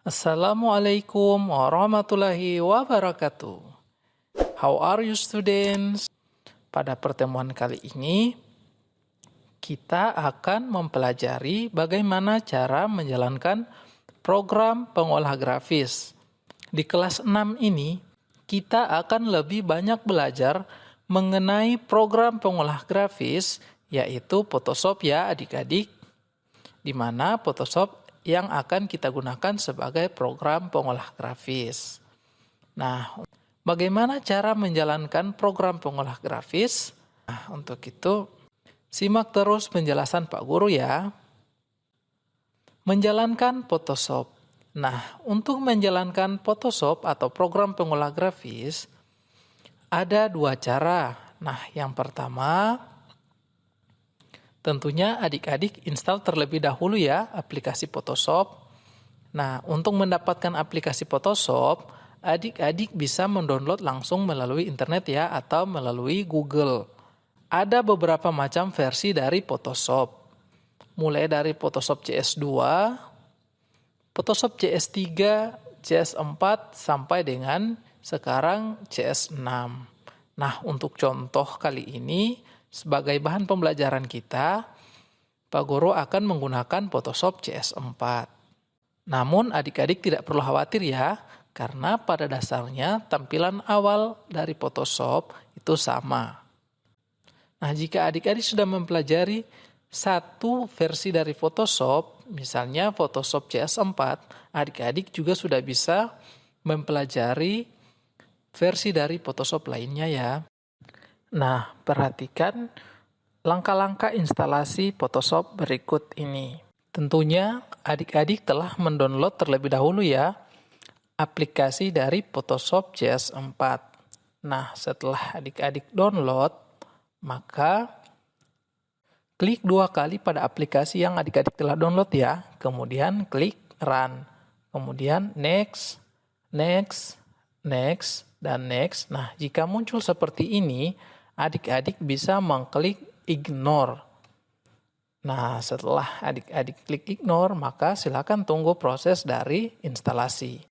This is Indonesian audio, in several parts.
Assalamualaikum warahmatullahi wabarakatuh. How are you students? Pada pertemuan kali ini, kita akan mempelajari bagaimana cara menjalankan program pengolah grafis. Di kelas 6 ini, kita akan lebih banyak belajar mengenai program pengolah grafis, yaitu Photoshop ya adik-adik, di mana Photoshop yang akan kita gunakan sebagai program pengolah grafis. Nah, bagaimana cara menjalankan program pengolah grafis? Nah, untuk itu, simak terus penjelasan Pak Guru ya. Menjalankan Photoshop. Nah, untuk menjalankan Photoshop atau program pengolah grafis, ada dua cara. Nah, yang pertama, tentunya adik-adik install terlebih dahulu ya aplikasi Photoshop. Nah, untuk mendapatkan aplikasi Photoshop, adik-adik bisa mendownload langsung melalui internet ya atau melalui Google. Ada beberapa macam versi dari Photoshop. Mulai dari Photoshop CS2, Photoshop CS3, CS4 sampai dengan sekarang CS6. Nah, untuk contoh kali ini sebagai bahan pembelajaran kita, Pak Guru akan menggunakan Photoshop CS4. Namun adik-adik tidak perlu khawatir ya, karena pada dasarnya tampilan awal dari Photoshop itu sama. Nah, jika adik-adik sudah mempelajari satu versi dari Photoshop, misalnya Photoshop CS4, adik-adik juga sudah bisa mempelajari versi dari Photoshop lainnya ya. Nah, perhatikan langkah-langkah instalasi Photoshop berikut ini. Tentunya adik-adik telah mendownload terlebih dahulu ya aplikasi dari Photoshop CS4. Nah, setelah adik-adik download, maka klik dua kali pada aplikasi yang adik-adik telah download ya. Kemudian klik Run. Kemudian Next, Next, Next, dan Next. Nah, jika muncul seperti ini, adik-adik bisa mengklik Ignore. Nah, setelah adik-adik klik Ignore, maka silakan tunggu proses dari instalasi.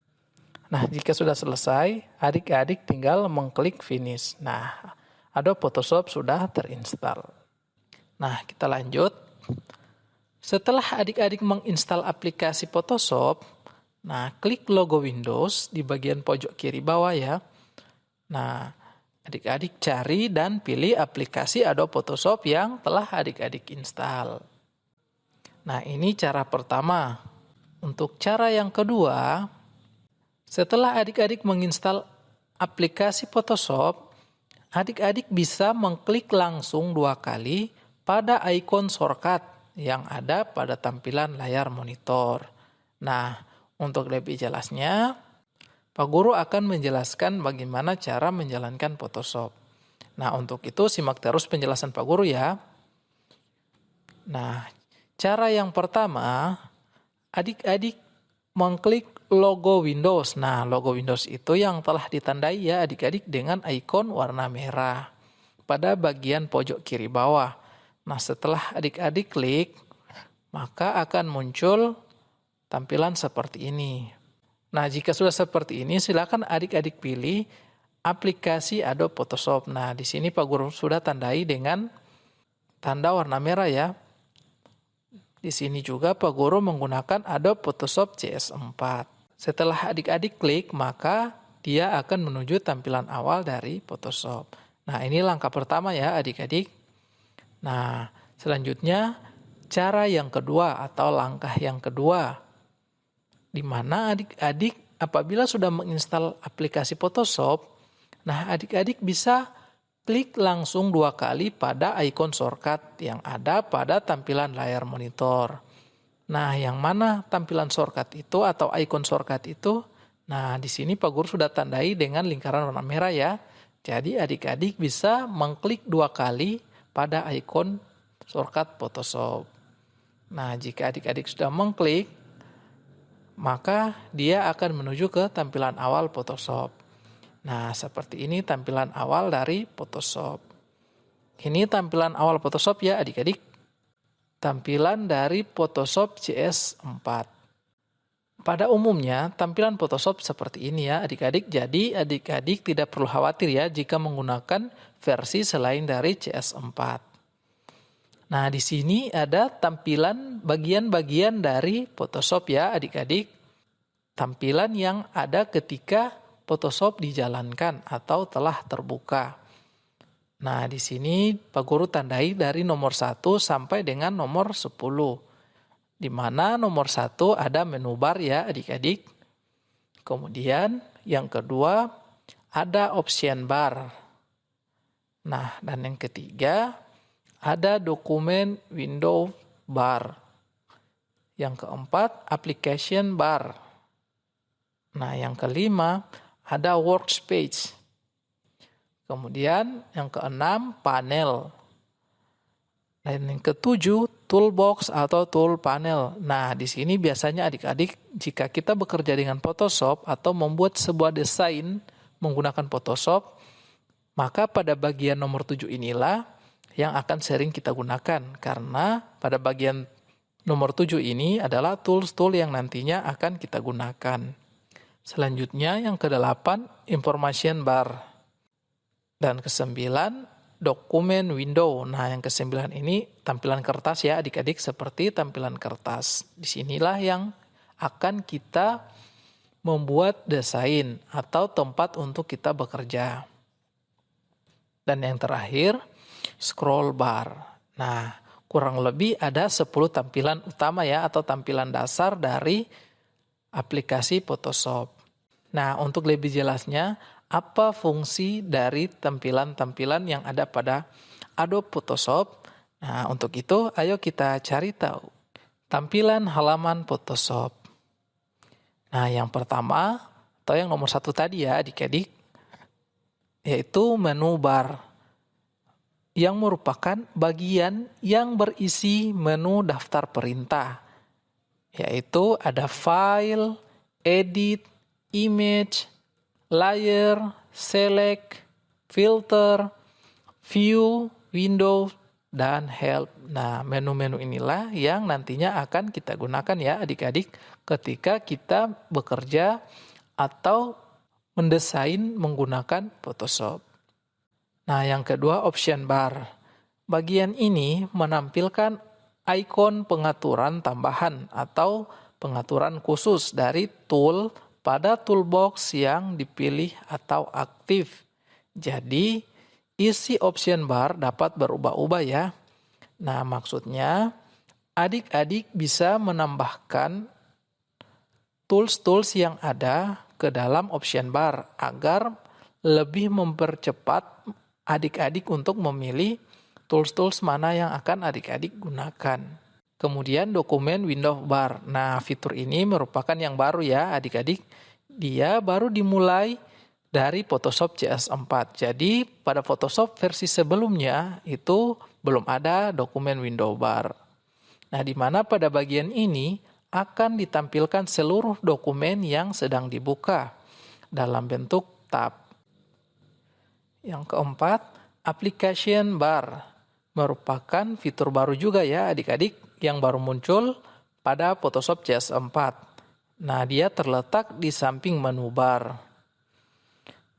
Nah, jika sudah selesai, adik-adik tinggal mengklik Finish. Nah, Adobe Photoshop sudah terinstall. Nah, kita lanjut. Setelah adik-adik menginstal aplikasi Photoshop, nah, klik logo Windows di bagian pojok kiri bawah ya. Nah, adik-adik cari dan pilih aplikasi Adobe Photoshop yang telah adik-adik install. Nah, ini cara pertama. Untuk cara yang kedua, setelah adik-adik menginstal aplikasi Photoshop, adik-adik bisa mengklik langsung dua kali pada ikon shortcut yang ada pada tampilan layar monitor. Nah, untuk lebih jelasnya, Pak Guru akan menjelaskan bagaimana cara menjalankan Photoshop. Nah, untuk itu simak terus penjelasan Pak Guru ya. Nah, cara yang pertama, adik-adik mengklik logo Windows. Nah, logo Windows itu yang telah ditandai ya adik-adik dengan ikon warna merah pada bagian pojok kiri bawah. Nah, setelah adik-adik klik, maka akan muncul tampilan seperti ini. Nah, jika sudah seperti ini, silakan adik-adik pilih aplikasi Adobe Photoshop. Nah, di sini Pak Guru sudah tandai dengan tanda warna merah ya. Di sini juga Pak Guru menggunakan Adobe Photoshop CS4. Setelah adik-adik klik, maka dia akan menuju tampilan awal dari Photoshop. Nah, ini langkah pertama ya adik-adik. Nah, selanjutnya cara yang kedua atau langkah yang kedua, di mana adik-adik apabila sudah menginstal aplikasi Photoshop, nah adik-adik bisa klik langsung dua kali pada ikon shortcut yang ada pada tampilan layar monitor. Nah, yang mana tampilan shortcut itu atau ikon shortcut itu? Nah, di sini Pak Guru sudah tandai dengan lingkaran warna merah ya. Jadi adik-adik bisa mengklik dua kali pada ikon shortcut Photoshop. Nah, jika adik-adik sudah mengklik, maka dia akan menuju ke tampilan awal Photoshop. Nah, seperti ini tampilan awal dari Photoshop. Ini tampilan awal Photoshop ya adik-adik. Tampilan dari Photoshop CS4. Pada umumnya, tampilan Photoshop seperti ini ya adik-adik. Jadi adik-adik tidak perlu khawatir ya jika menggunakan versi selain dari CS4. Nah, di sini ada tampilan bagian-bagian dari Photoshop ya adik-adik. Tampilan yang ada ketika Photoshop dijalankan atau telah terbuka. Nah, di sini Pak Guru tandai dari nomor 1 sampai dengan nomor 10. Di mana nomor 1 ada menu bar ya adik-adik. Kemudian yang kedua ada option bar. Nah, dan yang ketiga ada dokumen window bar. Yang keempat application bar. Nah, yang kelima ada workspace. Kemudian yang keenam panel. Dan yang ketujuh, toolbox atau tool panel. Nah, di sini biasanya adik-adik, jika kita bekerja dengan Photoshop atau membuat sebuah desain menggunakan Photoshop, maka pada bagian nomor 7 inilah yang akan sering kita gunakan. Karena pada bagian nomor 7 ini adalah tools-tool yang nantinya akan kita gunakan. Selanjutnya yang ke-8, information bar. Dan ke-9, dokumen window. Nah, yang ke-9 ini tampilan kertas ya adik-adik, seperti tampilan kertas. Disinilah yang akan kita membuat desain atau tempat untuk kita bekerja. Dan yang terakhir, scroll bar. Nah, kurang lebih ada 10 tampilan utama ya atau tampilan dasar dari aplikasi Photoshop. Nah, untuk lebih jelasnya, apa fungsi dari tampilan-tampilan yang ada pada Adobe Photoshop? Nah, untuk itu ayo kita cari tahu. Tampilan halaman Photoshop. Nah, yang pertama atau yang nomor 1 tadi ya adik-adik, yaitu menu bar, yang merupakan bagian yang berisi menu daftar perintah, yaitu ada file, edit, image, layer, select, filter, view, window, dan help. Nah, menu-menu inilah yang nantinya akan kita gunakan ya adik-adik ketika kita bekerja atau mendesain menggunakan Photoshop. Nah, yang kedua option bar. Bagian ini menampilkan ikon pengaturan tambahan atau pengaturan khusus dari tool pada toolbox yang dipilih atau aktif. Jadi, isi option bar dapat berubah-ubah ya. Nah, maksudnya adik-adik bisa menambahkan tools-tools yang ada ke dalam option bar agar lebih mempercepat adik-adik untuk memilih tools-tools mana yang akan adik-adik gunakan. Kemudian dokumen window bar. Nah, fitur ini merupakan yang baru ya adik-adik. Dia baru dimulai dari Photoshop CS4. Jadi pada Photoshop versi sebelumnya itu belum ada dokumen window bar. Nah, di mana pada bagian ini akan ditampilkan seluruh dokumen yang sedang dibuka dalam bentuk tab. Yang keempat, application bar. Merupakan fitur baru juga ya adik-adik yang baru muncul pada Photoshop CS4. Nah, dia terletak di samping menu bar.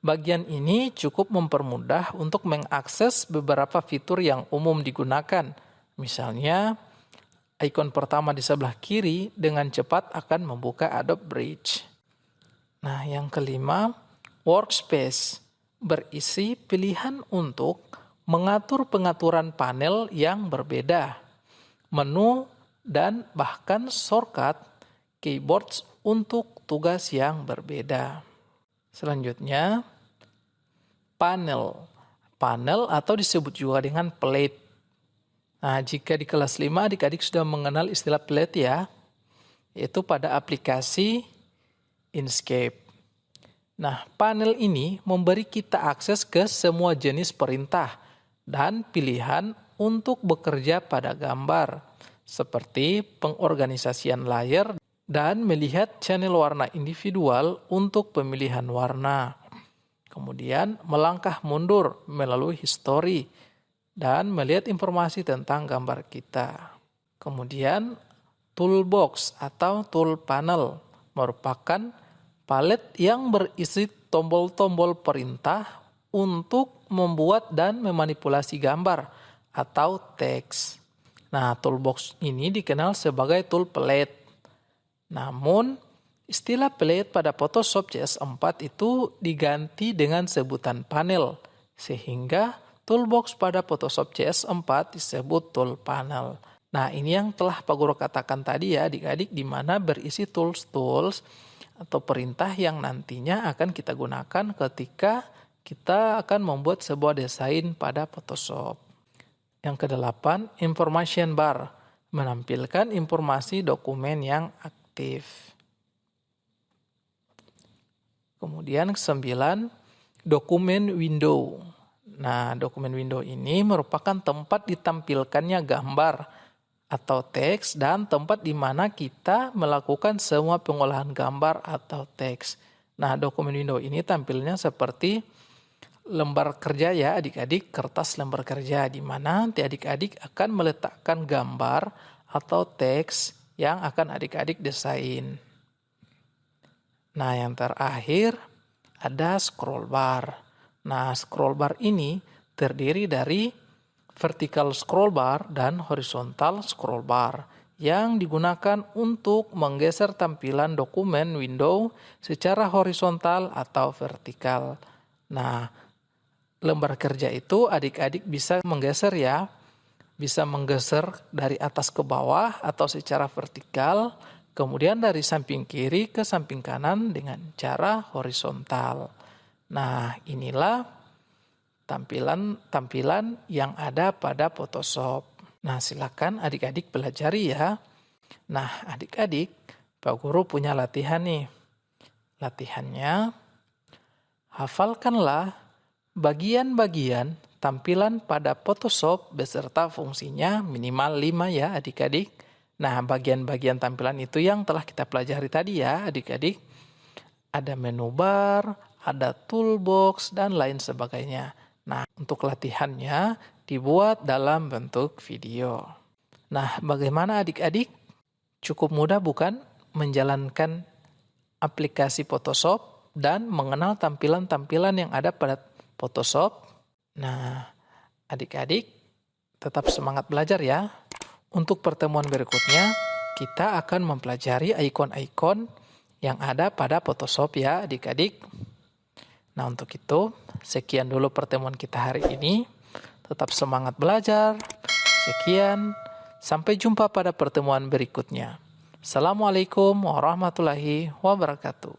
Bagian ini cukup mempermudah untuk mengakses beberapa fitur yang umum digunakan. Misalnya, ikon pertama di sebelah kiri dengan cepat akan membuka Adobe Bridge. Nah, yang kelima, workspace. Berisi pilihan untuk mengatur pengaturan panel yang berbeda, menu, dan bahkan shortcut keyboards untuk tugas yang berbeda. Selanjutnya, panel. Panel atau disebut juga dengan plate. Nah, jika di kelas 5 adik-adik sudah mengenal istilah plate ya, yaitu pada aplikasi Inkscape. Nah, panel ini memberi kita akses ke semua jenis perintah dan pilihan untuk bekerja pada gambar, seperti pengorganisasian layer dan melihat channel warna individual untuk pemilihan warna. Kemudian melangkah mundur melalui history dan melihat informasi tentang gambar kita. Kemudian toolbox atau tool panel merupakan palet yang berisi tombol-tombol perintah untuk membuat dan memanipulasi gambar atau teks. Nah, toolbox ini dikenal sebagai tool palette. Namun, istilah palette pada Photoshop CS4 itu diganti dengan sebutan panel, sehingga toolbox pada Photoshop CS4 disebut tool panel. Nah, ini yang telah Pak Guru katakan tadi ya adik-adik, di mana berisi tools-tools atau perintah yang nantinya akan kita gunakan ketika kita akan membuat sebuah desain pada Photoshop. Yang kedelapan, information bar, menampilkan informasi dokumen yang aktif. Kemudian kesembilan, dokumen window. Nah, dokumen window ini merupakan tempat ditampilkannya gambar atau teks dan tempat di mana kita melakukan semua pengolahan gambar atau teks. Nah, dokumen window ini tampilnya seperti lembar kerja ya adik-adik, kertas lembar kerja di mana nanti adik-adik akan meletakkan gambar atau teks yang akan adik-adik desain. Nah, yang terakhir ada scroll bar. Nah, scroll bar ini terdiri dari vertical scroll bar dan horizontal scroll bar yang digunakan untuk menggeser tampilan dokumen window secara horizontal atau vertikal. Nah, lembar kerja itu adik-adik bisa menggeser ya, bisa menggeser dari atas ke bawah atau secara vertikal, kemudian dari samping kiri ke samping kanan dengan cara horizontal. Nah, inilah tampilan yang ada pada Photoshop. Nah, silakan adik-adik pelajari ya. Nah, adik-adik, Pak Guru punya latihan nih. Latihannya, hafalkanlah bagian-bagian tampilan pada Photoshop beserta fungsinya minimal 5 ya adik-adik. Nah, bagian-bagian tampilan itu yang telah kita pelajari tadi ya adik-adik. Ada menu bar, ada toolbox, dan lain sebagainya. Nah, untuk latihannya dibuat dalam bentuk video. Nah, bagaimana adik-adik? Cukup mudah bukan menjalankan aplikasi Photoshop dan mengenal tampilan-tampilan yang ada pada Photoshop? Nah, adik-adik tetap semangat belajar ya. Untuk pertemuan berikutnya, kita akan mempelajari ikon-ikon yang ada pada Photoshop ya adik-adik. Nah, untuk itu, sekian dulu pertemuan kita hari ini. Tetap semangat belajar. Sekian, sampai jumpa pada pertemuan berikutnya. Assalamualaikum warahmatullahi wabarakatuh.